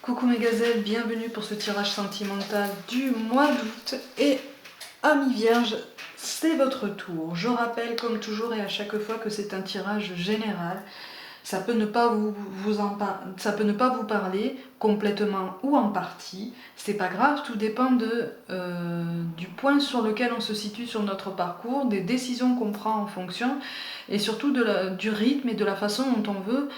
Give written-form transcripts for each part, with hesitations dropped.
Coucou mes gazelles, bienvenue pour ce tirage sentimental du mois d'août. Et amis vierges, c'est votre tour. Je rappelle comme toujours et à chaque fois que c'est un tirage général. Ça peut ne pas vous parler complètement ou en partie. C'est pas grave, tout dépend du point sur lequel on se situe sur notre parcours, des décisions qu'on prend en fonction et surtout du rythme et de la façon dont on veut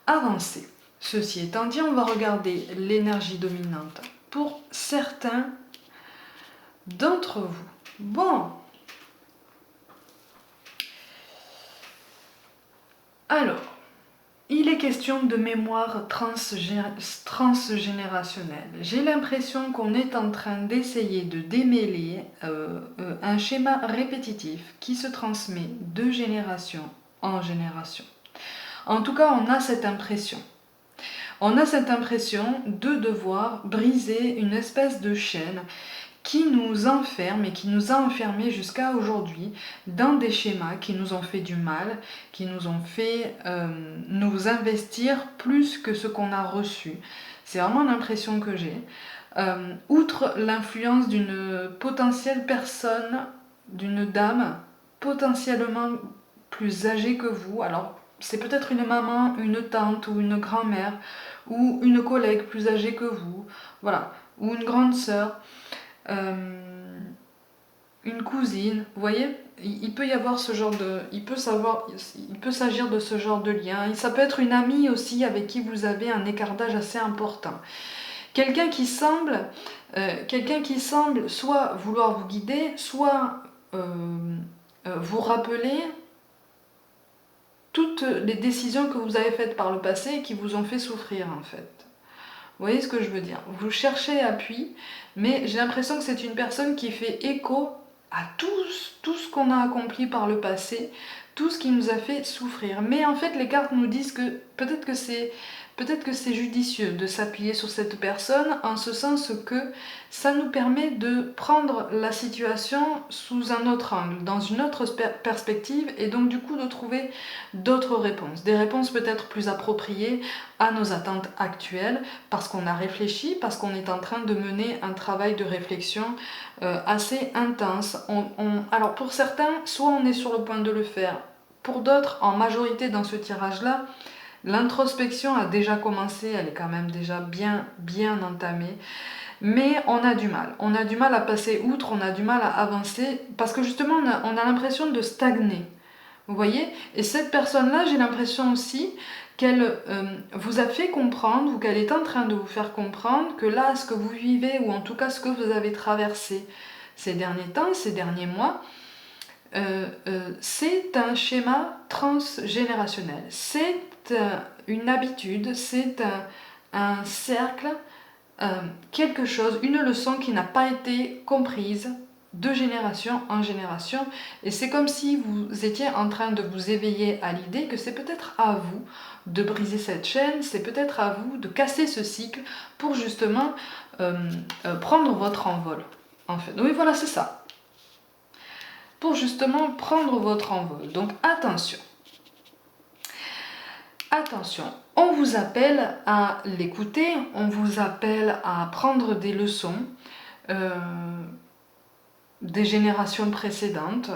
avancer. Ceci étant dit, on va regarder l'énergie dominante pour certains d'entre vous. Bon. Alors, il est question de mémoire transgénérationnelle. J'ai l'impression qu'on est en train d'essayer de démêler un schéma répétitif qui se transmet de génération en génération. En tout cas, on a cette impression. On a cette impression de devoir briser une espèce de chaîne qui nous enferme et qui nous a enfermés jusqu'à aujourd'hui dans des schémas qui nous ont fait du mal, qui nous ont fait nous investir plus que ce qu'on a reçu. C'est vraiment l'impression que j'ai. Outre l'influence d'une potentielle personne, d'une dame potentiellement plus âgée que vous, alors c'est peut-être une maman, une tante ou une grand-mère ou une collègue plus âgée que vous, voilà, ou une grande sœur, une cousine, vous voyez, il peut y avoir ce genre de, il peut s'agir de ce genre de lien. Ça peut être une amie aussi avec qui vous avez un écart d'âge assez important. Quelqu'un qui semble soit vouloir vous guider, soit vous rappeler toutes les décisions que vous avez faites par le passé et qui vous ont fait souffrir en fait. Vous voyez ce que je veux dire? Vous cherchez appui, mais j'ai l'impression que c'est une personne qui fait écho à tout ce qu'on a accompli par le passé, tout ce qui nous a fait souffrir. Mais en fait, les cartes nous disent que peut-être que c'est judicieux de s'appuyer sur cette personne, en ce sens que ça nous permet de prendre la situation sous un autre angle, dans une autre perspective, et donc du coup de trouver d'autres réponses. Des réponses peut-être plus appropriées à nos attentes actuelles, parce qu'on a réfléchi, parce qu'on est en train de mener un travail de réflexion assez intense. Alors pour certains, soit on est sur le point de le faire, pour d'autres, en majorité dans ce tirage-là, l'introspection a déjà commencé, elle est quand même déjà bien entamée, mais on a du mal à passer outre, on a du mal à avancer, parce que justement on a l'impression de stagner, vous voyez. Et cette personne-là, j'ai l'impression aussi qu'elle vous a fait comprendre, ou qu'elle est en train de vous faire comprendre que là, ce que vous vivez, ou en tout cas ce que vous avez traversé ces derniers temps, ces derniers mois, c'est un schéma transgénérationnel, c'est une habitude, c'est un cercle, quelque chose, une leçon qui n'a pas été comprise de génération en génération, et c'est comme si vous étiez en train de vous éveiller à l'idée que c'est peut-être à vous de briser cette chaîne, c'est peut-être à vous de casser ce cycle pour justement prendre votre envol, en fait. Oui, voilà, c'est ça. Pour justement prendre votre envol. Donc attention. Attention, on vous appelle à l'écouter, on vous appelle à prendre des leçons des générations précédentes,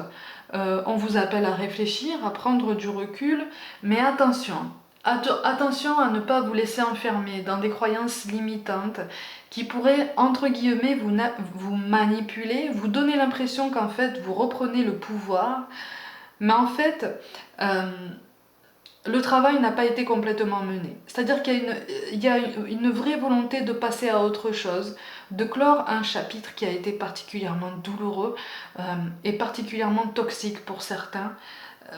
on vous appelle à réfléchir, à prendre du recul, mais attention. Attention à ne pas vous laisser enfermer dans des croyances limitantes qui pourraient, entre guillemets, vous manipuler, vous donner l'impression qu'en fait vous reprenez le pouvoir, mais en fait le travail n'a pas été complètement mené. C'est-à-dire qu'il y a une vraie volonté de passer à autre chose, de clore un chapitre qui a été particulièrement douloureux et particulièrement toxique pour certains.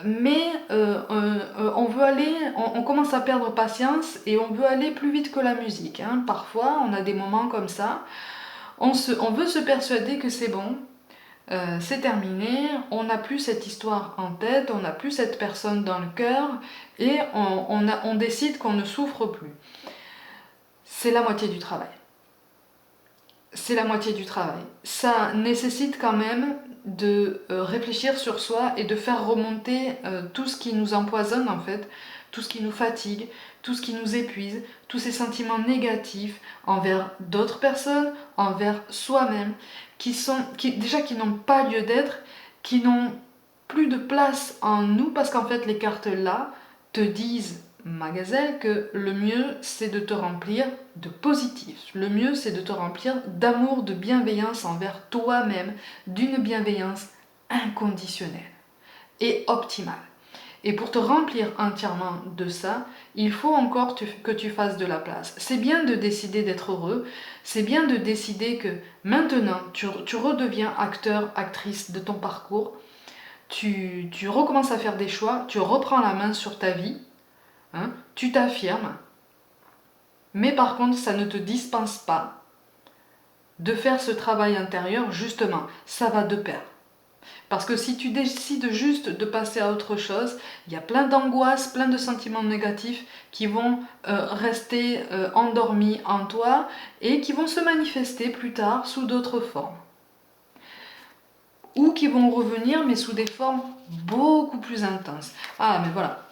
Mais on veut aller, on commence à perdre patience et on veut aller plus vite que la musique. Hein. Parfois, on a des moments comme ça. On veut se persuader que c'est bon, c'est terminé, on n'a plus cette histoire en tête, on n'a plus cette personne dans le cœur et on décide qu'on ne souffre plus. C'est la moitié du travail. C'est la moitié du travail. Ça nécessite quand même de réfléchir sur soi et de faire remonter tout ce qui nous empoisonne en fait tout ce qui nous fatigue, tout ce qui nous épuise, tous ces sentiments négatifs envers d'autres personnes, envers soi-même, qui n'ont pas lieu d'être, qui n'ont plus de place en nous, parce qu'en fait les cartes là te disent, ma gazelle, que le mieux c'est de te remplir de positif, le mieux c'est de te remplir d'amour, de bienveillance envers toi-même, d'une bienveillance inconditionnelle et optimale. Et pour te remplir entièrement de ça, il faut encore que tu fasses de la place. C'est bien de décider d'être heureux, c'est bien de décider que maintenant tu redeviens acteur, actrice de ton parcours, tu recommences à faire des choix, tu reprends la main sur ta vie, hein, tu t'affirmes, mais par contre ça ne te dispense pas de faire ce travail intérieur, justement, ça va de pair. Parce que si tu décides juste de passer à autre chose, il y a plein d'angoisses, plein de sentiments négatifs qui vont rester endormis en toi et qui vont se manifester plus tard sous d'autres formes. Ou qui vont revenir, mais sous des formes beaucoup plus intenses. Ah, mais voilà.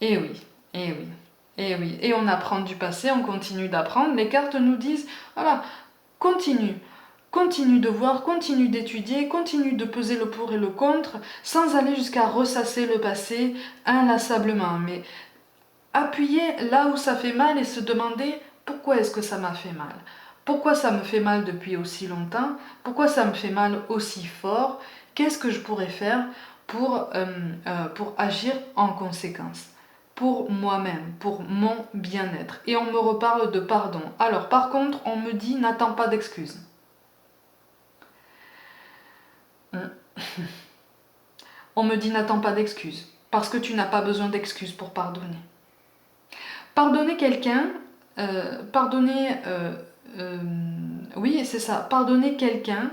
Eh oui, eh oui, eh oui. Et on apprend du passé, on continue d'apprendre. Les cartes nous disent, voilà, continue. Continue de voir, continue d'étudier, continue de peser le pour et le contre, sans aller jusqu'à ressasser le passé inlassablement. Mais appuyer là où ça fait mal et se demander pourquoi est-ce que ça m'a fait mal. Pourquoi ça me fait mal depuis aussi longtemps? Pourquoi ça me fait mal aussi fort? Qu'est-ce que je pourrais faire pour agir en conséquence? Pour moi-même, pour mon bien-être. Et on me reparle de pardon. Alors par contre, on me dit n'attends pas d'excuses. On me dit n'attends pas d'excuses, parce que tu n'as pas besoin d'excuses pour pardonner. Pardonner quelqu'un, oui c'est ça, pardonner quelqu'un,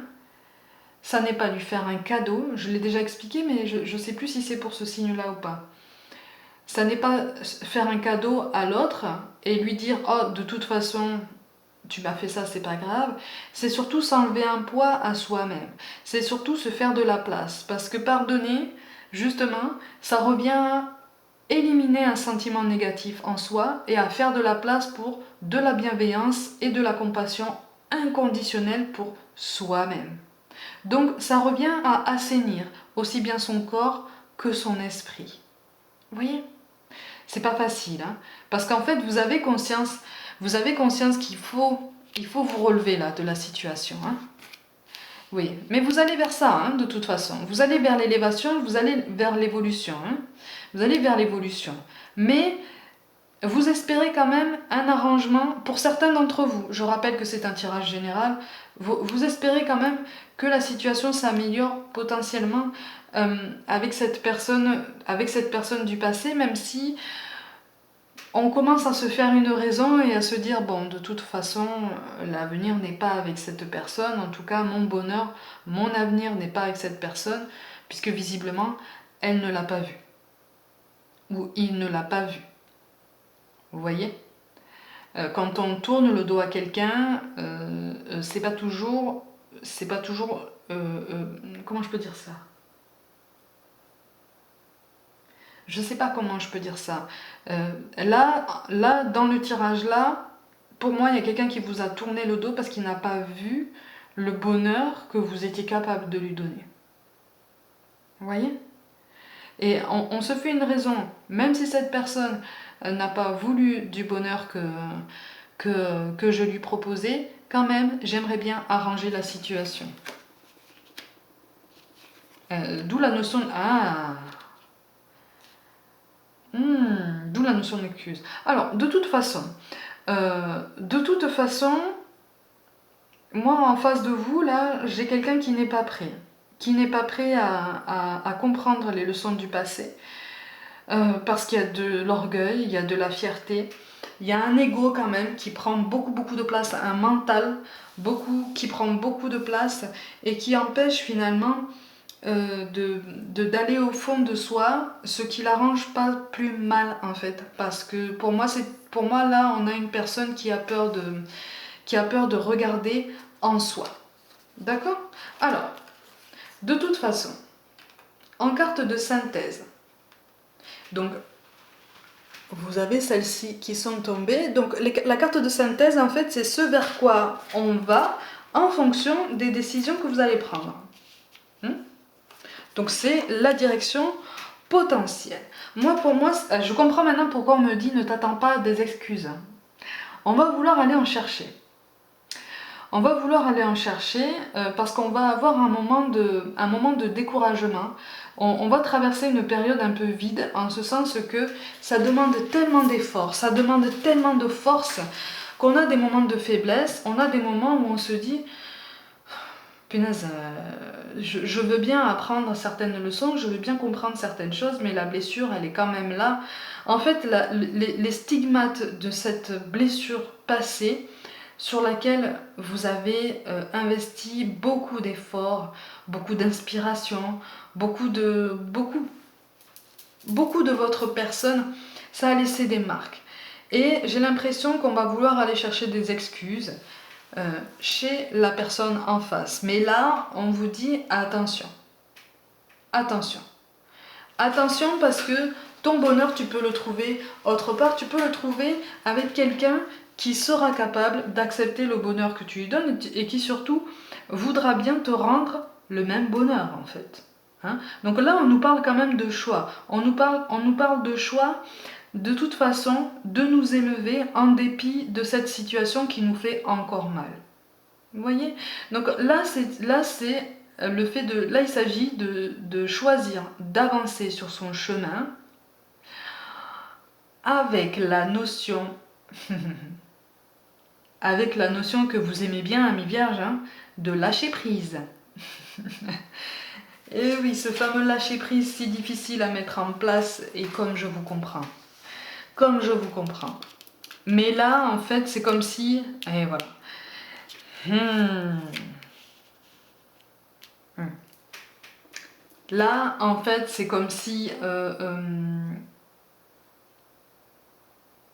ça n'est pas lui faire un cadeau, je l'ai déjà expliqué mais je ne sais plus si c'est pour ce signe-là ou pas. Ça n'est pas faire un cadeau à l'autre et lui dire « Oh, de toute façon, tu m'as fait ça, c'est pas grave », c'est surtout s'enlever un poids à soi-même. C'est surtout se faire de la place. Parce que pardonner, justement, ça revient à éliminer un sentiment négatif en soi et à faire de la place pour de la bienveillance et de la compassion inconditionnelle pour soi-même. Donc ça revient à assainir aussi bien son corps que son esprit. Vous voyez ? C'est pas facile, hein, parce qu'en fait vous avez conscience qu'il faut vous relever là de la situation, hein. Oui, mais vous allez vers ça, hein, de toute façon. Vous allez vers l'élévation, vous allez vers l'évolution, hein. Vous allez vers l'évolution. Mais vous espérez quand même un arrangement pour certains d'entre vous. Je rappelle que c'est un tirage général. Vous espérez quand même que la situation s'améliore potentiellement avec cette personne du passé, même si on commence à se faire une raison et à se dire bon, de toute façon, l'avenir n'est pas avec cette personne, en tout cas mon bonheur, mon avenir n'est pas avec cette personne, puisque visiblement, elle ne l'a pas vu. Ou il ne l'a pas vu. Vous voyez ? Quand on tourne le dos à quelqu'un, c'est pas toujours, comment je peux dire ça ? Je sais pas comment je peux dire ça. Là, dans le tirage là, pour moi, il y a quelqu'un qui vous a tourné le dos parce qu'il n'a pas vu le bonheur que vous étiez capable de lui donner. Vous voyez ? Et on se fait une raison, même si cette personne n'a pas voulu du bonheur que je lui proposais, quand même, j'aimerais bien arranger la situation. D'où la notion de... d'où la notion d'excuse. Alors, de toute façon, moi, en face de vous, là, j'ai quelqu'un qui n'est pas prêt. Qui n'est pas prêt à comprendre les leçons du passé. Parce qu'il y a de l'orgueil, il y a de la fierté, il y a un ego quand même qui prend beaucoup de place, un mental qui prend beaucoup de place et qui empêche finalement d'aller au fond de soi, ce qui l'arrange pas plus mal en fait, parce que pour moi là on a une personne qui a peur de regarder en soi. D'accord ? Alors, de toute façon, en carte de synthèse, donc vous avez celles-ci qui sont tombées. Donc la carte de synthèse, en fait, c'est ce vers quoi on va en fonction des décisions que vous allez prendre. Donc c'est la direction potentielle. Pour moi, je comprends maintenant pourquoi on me dit ne t'attends pas à des excuses. On va vouloir aller en chercher. On va vouloir aller en chercher parce qu'on va avoir un moment de découragement. On va traverser une période un peu vide en ce sens que ça demande tellement d'efforts, ça demande tellement de force qu'on a des moments de faiblesse, on a des moments où on se dit punaise, je veux bien apprendre certaines leçons, je veux bien comprendre certaines choses, mais la blessure, elle est quand même là. En fait, les stigmates de cette blessure passée, sur laquelle vous avez investi beaucoup d'efforts, beaucoup d'inspiration, beaucoup de votre personne, ça a laissé des marques. Et j'ai l'impression qu'on va vouloir aller chercher des excuses chez la personne en face. Mais là, on vous dit attention. Attention. Attention parce que ton bonheur, tu peux le trouver autre part. Tu peux le trouver avec quelqu'un qui sera capable d'accepter le bonheur que tu lui donnes et qui surtout voudra bien te rendre le même bonheur en fait. Hein? Donc là, on nous parle quand même de choix. On nous parle de choix de toute façon de nous élever en dépit de cette situation qui nous fait encore mal. Vous voyez? Donc là, le fait de... Là, il s'agit de choisir d'avancer sur son chemin avec la notion... avec la notion que vous aimez bien, ami vierge, hein, de lâcher prise. Et oui, ce fameux lâcher prise si difficile à mettre en place, et comme je vous comprends. Comme je vous comprends. Mais là, en fait, c'est comme si... Et voilà. Là, en fait, c'est comme si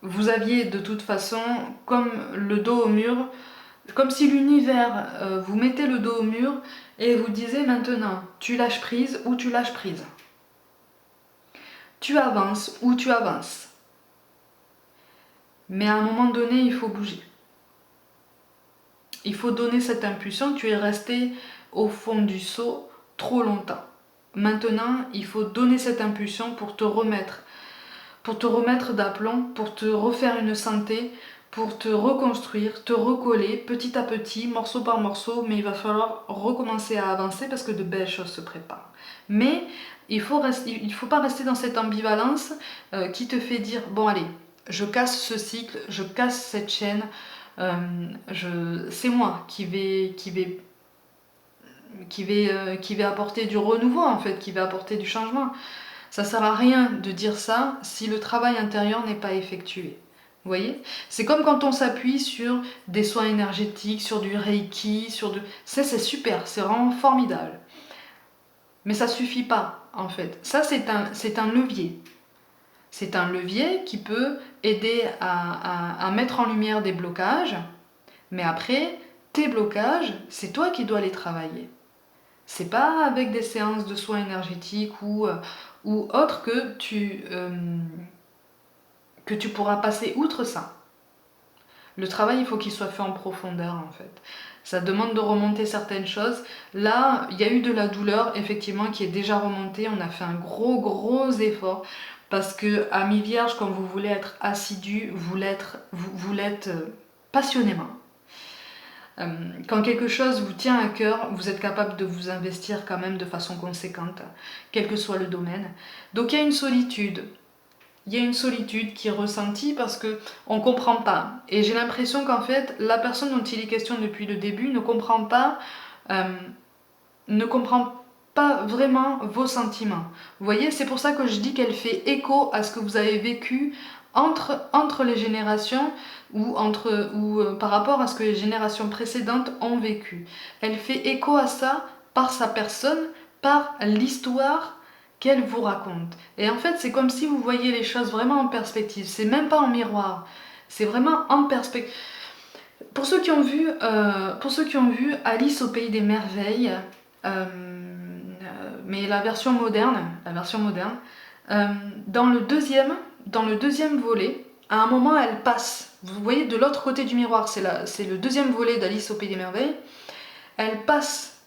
vous aviez de toute façon comme le dos au mur, comme si l'univers vous mettait le dos au mur et vous disait maintenant, tu lâches prise ou tu lâches prise. Tu avances ou tu avances. Mais à un moment donné, il faut bouger. Il faut donner cette impulsion. Tu es resté au fond du seau trop longtemps. Maintenant, il faut donner cette impulsion pour te remettre d'aplomb, pour te refaire une santé, pour te reconstruire, te recoller petit à petit, morceau par morceau, mais il va falloir recommencer à avancer parce que de belles choses se préparent. Mais il faut pas rester dans cette ambivalence qui te fait dire, bon allez, je casse ce cycle, je casse cette chaîne, c'est moi qui vais apporter du renouveau en fait, qui va apporter du changement. Ça sert à rien de dire ça si le travail intérieur n'est pas effectué. Vous voyez? C'est comme quand on s'appuie sur des soins énergétiques, sur du reiki, ça c'est super, c'est vraiment formidable. Mais ça suffit pas en fait. Ça c'est un levier. C'est un levier qui peut aider à mettre en lumière des blocages. Mais après, tes blocages, c'est toi qui dois les travailler. C'est pas avec des séances de soins énergétiques ou autre que tu pourras passer outre ça. Le travail, il faut qu'il soit fait en profondeur en fait. Ça demande de remonter certaines choses. Là, il y a eu de la douleur effectivement qui est déjà remontée. On a fait un gros effort parce que à mi-vierge, quand vous voulez être assidu, vous l'êtes passionnément. Quand quelque chose vous tient à cœur, vous êtes capable de vous investir quand même de façon conséquente, quel que soit le domaine. Donc il y a une solitude. Il y a une solitude qui est ressentie parce qu'on ne comprend pas. Et j'ai l'impression qu'en fait, la personne dont il est question depuis le début ne comprend pas vraiment vos sentiments. Vous voyez, c'est pour ça que je dis qu'elle fait écho à ce que vous avez vécu entre les générations ou par rapport à ce que les générations précédentes ont vécu. Elle fait écho à ça par sa personne, par l'histoire qu'elle vous raconte. Et en fait, c'est comme si vous voyez les choses vraiment en perspective. C'est même pas en miroir, c'est vraiment en perspective. Pour ceux qui ont vu Alice au pays des merveilles, mais la version moderne, dans le deuxième dans le deuxième volet, à un moment, elle passe. Vous voyez, de l'autre côté du miroir, c'est le deuxième volet d'Alice au Pays des Merveilles. Elle passe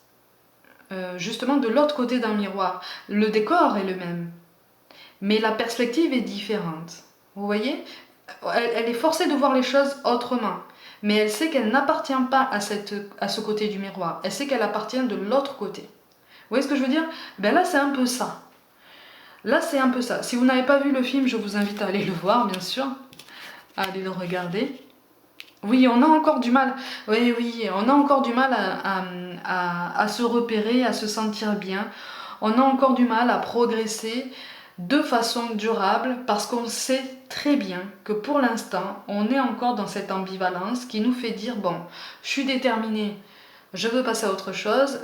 justement de l'autre côté d'un miroir. Le décor est le même, mais la perspective est différente. Vous voyez, elle est forcée de voir les choses autrement. Mais elle sait qu'elle n'appartient pas à ce côté du miroir. Elle sait qu'elle appartient de l'autre côté. Vous voyez ce que je veux dire? Ben là, c'est un peu ça. Là, c'est un peu ça. Si vous n'avez pas vu le film, je vous invite à aller le voir, bien sûr. À aller le regarder. Oui, on a encore du mal. Oui, on a encore du mal à se repérer, à se sentir bien. On a encore du mal à progresser de façon durable parce qu'on sait très bien que pour l'instant, on est encore dans cette ambivalence qui nous fait dire, bon, je suis déterminée, je veux passer à autre chose,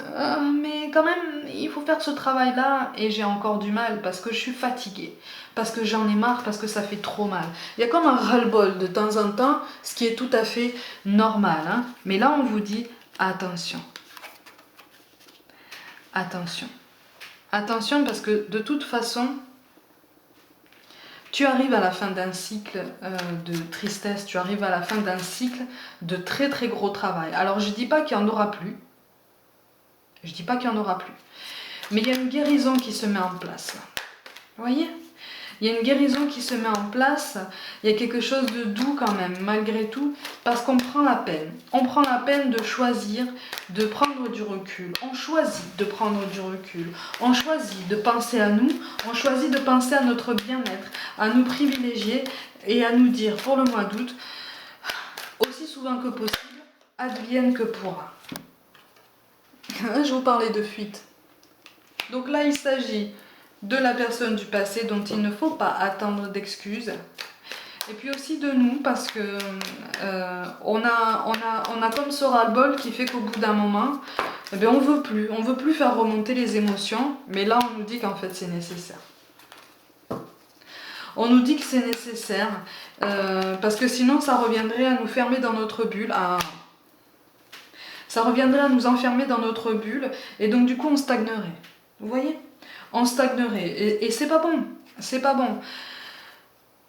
mais quand même, il faut faire ce travail-là et j'ai encore du mal parce que je suis fatiguée, parce que j'en ai marre, parce que ça fait trop mal. Il y a comme un ras-le-bol de temps en temps, ce qui est tout à fait normal. Hein. Mais là, on vous dit, attention. Attention. Attention parce que de toute façon, tu arrives à la fin d'un cycle de tristesse, tu arrives à la fin d'un cycle de très très gros travail. Alors je dis pas qu'il n'y en aura plus, je dis pas qu'il n'y en aura plus, mais il y a une guérison qui se met en place. Vous voyez ? Il y a une guérison qui se met en place, il y a quelque chose de doux quand même, malgré tout, parce qu'on prend la peine. On prend la peine de choisir, de prendre du recul. On choisit de prendre du recul. On choisit de penser à nous, on choisit de penser à notre bien-être, à nous privilégier et à nous dire pour le mois d'août, aussi souvent que possible, advienne que pourra. Je vous parlais de fuite. Donc là, il s'agit de la personne du passé dont il ne faut pas attendre d'excuses. Et puis aussi de nous, parce que on a comme ce ras-le-bol qui fait qu'au bout d'un moment, eh bien, on veut plus faire remonter les émotions, mais là on nous dit qu'en fait c'est nécessaire. On nous dit que c'est nécessaire, parce que sinon ça reviendrait à nous fermer dans notre bulle, ça reviendrait à nous enfermer dans notre bulle, et donc du coup on stagnerait. Vous voyez ? On stagnerait, et c'est pas bon, c'est pas bon.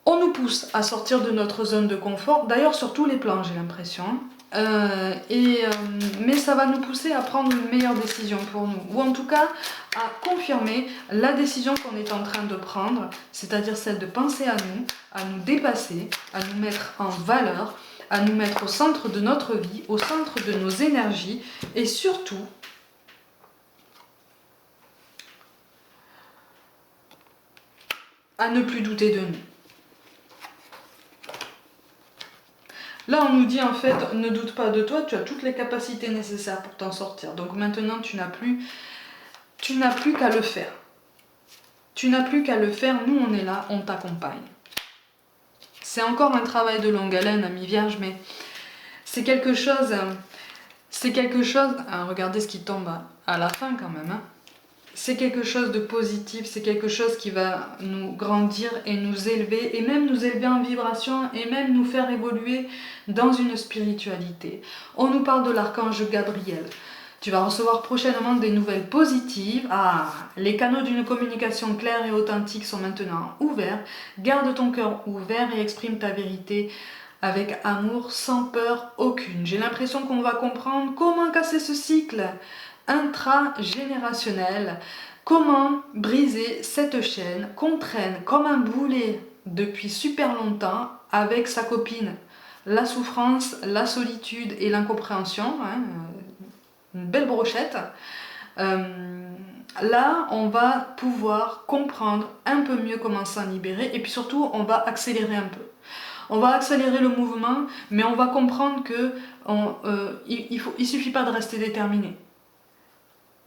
On nous pousse à sortir de notre zone de confort, d'ailleurs sur tous les plans j'ai l'impression, mais ça va nous pousser à prendre une meilleure décision pour nous, ou en tout cas à confirmer la décision qu'on est en train de prendre, c'est-à-dire celle de penser à nous dépasser, à nous mettre en valeur, à nous mettre au centre de notre vie, au centre de nos énergies, et surtout à ne plus douter de nous. Là, on nous dit en fait, ne doute pas de toi, tu as toutes les capacités nécessaires pour t'en sortir. Donc maintenant, tu n'as plus qu'à le faire. Tu n'as plus qu'à le faire, nous on est là, on t'accompagne. C'est encore un travail de longue haleine, ami vierge, mais c'est quelque chose, regardez ce qui tombe à la fin quand même, hein. C'est quelque chose de positif, c'est quelque chose qui va nous grandir et nous élever, et même nous élever en vibration, et même nous faire évoluer dans une spiritualité. On nous parle de l'archange Gabriel. Tu vas recevoir prochainement des nouvelles positives. Les canaux d'une communication claire et authentique sont maintenant ouverts. Garde ton cœur ouvert et exprime ta vérité avec amour, sans peur aucune. J'ai l'impression qu'on va comprendre comment casser ce cycle intragénérationnel, comment briser cette chaîne qu'on traîne comme un boulet depuis super longtemps avec sa copine. La souffrance, la solitude et l'incompréhension, hein, une belle brochette. Là, on va pouvoir comprendre un peu mieux comment s'en libérer, et puis surtout, on va accélérer un peu. On va accélérer le mouvement, mais on va comprendre que il suffit pas de rester déterminé.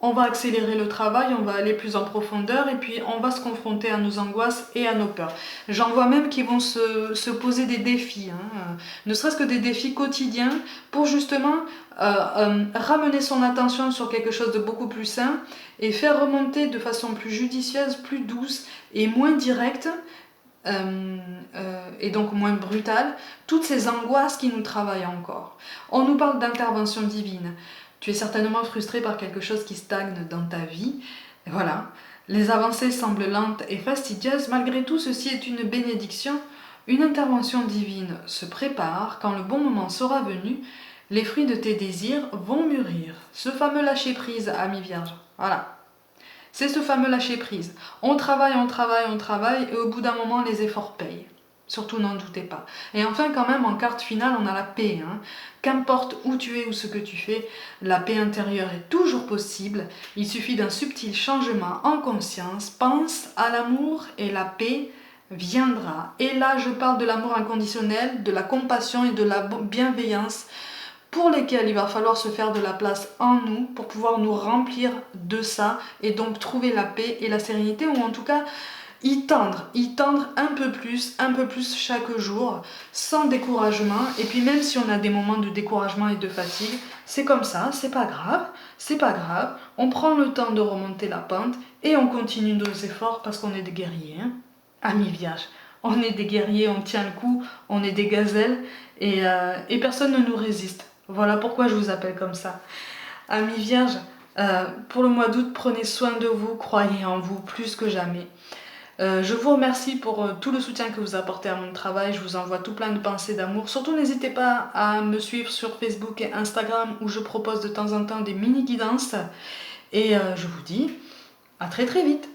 On va accélérer le travail, on va aller plus en profondeur, et puis on va se confronter à nos angoisses et à nos peurs. J'en vois même qui vont se poser des défis, hein, ne serait-ce que des défis quotidiens, pour justement ramener son attention sur quelque chose de beaucoup plus sain, et faire remonter de façon plus judicieuse, plus douce et moins directe, et donc moins brutale, toutes ces angoisses qui nous travaillent encore. On nous parle d'intervention divine. Tu es certainement frustré par quelque chose qui stagne dans ta vie. Et voilà, Les avancées semblent lentes et fastidieuses, malgré tout ceci est une bénédiction. Une intervention divine se prépare, quand le bon moment sera venu, les fruits de tes désirs vont mûrir. Ce fameux lâcher-prise, ami vierge, voilà. C'est ce fameux lâcher-prise. On travaille, on travaille, on travaille, et au bout d'un moment, les efforts payent. Surtout, n'en doutez pas. Et enfin, quand même, en carte finale, on a la paix. Qu'importe où tu es ou ce que tu fais, la paix intérieure est toujours possible. Il suffit d'un subtil changement en conscience. Pense à l'amour et la paix viendra. Et là, je parle de l'amour inconditionnel, de la compassion et de la bienveillance pour lesquels il va falloir se faire de la place en nous pour pouvoir nous remplir de ça et donc trouver la paix et la sérénité, ou en tout cas y tendre un peu plus chaque jour, sans découragement. Et puis même si on a des moments de découragement et de fatigue, c'est comme ça, c'est pas grave, on prend le temps de remonter la pente et on continue nos efforts parce qu'on est des guerriers, amis vierges. On est des guerriers, on tient le coup, on est des gazelles et personne ne nous résiste. Voilà pourquoi je vous appelle comme ça. Amis vierges, pour le mois d'août, prenez soin de vous, croyez en vous plus que jamais. Je vous remercie pour tout le soutien que vous apportez à mon travail. Je vous envoie tout plein de pensées d'amour. Surtout, n'hésitez pas à me suivre sur Facebook et Instagram où je propose de temps en temps des mini-guidances. Et je vous dis à très très vite.